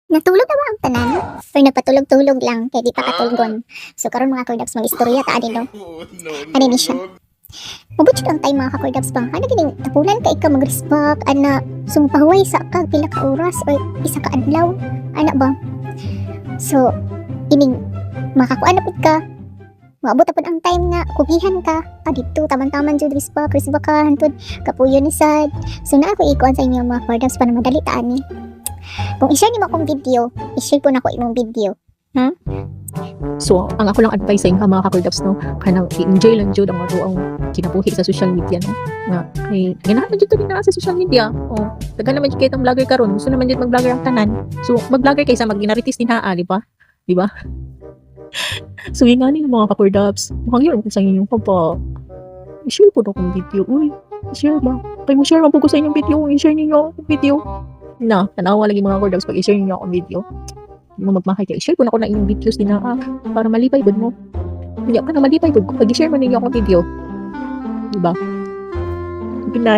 Natulog na ba ang tanan? Or nagpatulog-tulog lang kay di pa katulgon. So karon mga Kordaps mag-istorya ta ani no. Ani ni siya. Mabutid ang time mga ka-Kordaps bang ana gining tapulan ka ikaw mag-respect ana sumpahuway sa ka pila ka oras or isa ka adlaw ana ba. So ining makakuan na pud ka. Maabot na pud ang time nga kugihan ka dito taman-taman jud respect ka hantud kapuyo ni sad. So na ako ikuan sa inyo mga Kordaps para madali ta ani. Kung i-share nimo akong video, i-share po na ko imong video. So, ang ako lang advice sa inyo mga ka-Kordaps, no, kanang i-enjoy lang jud ang ang kinabuhi sa social media, no, nga ay ganahan jud to din na sa social media. Oh, daghan naman jud kay tang vlogger karon, gusto naman jud mag-vlogger ang tanan. So, mag-vlogger kaysa mag-ginaritis din haa, di ba? Di ba? So, yung nga mga ka-Kordaps, mukhang yun sa inyo pa. I-share po na akong video. Uy, i-share ba? Kaya mo share po ko sa inyong video. I-share niyo akong video. Na, tanawa lagi mga Kordaps pag i-share niyo akong video. Hindi mo magmakay ka. I-share ko na ko na inyong videos din na para malipay bud mo. Hindi ka na malipay bud pag i-share mo ninyo akong video. Diba? Good night.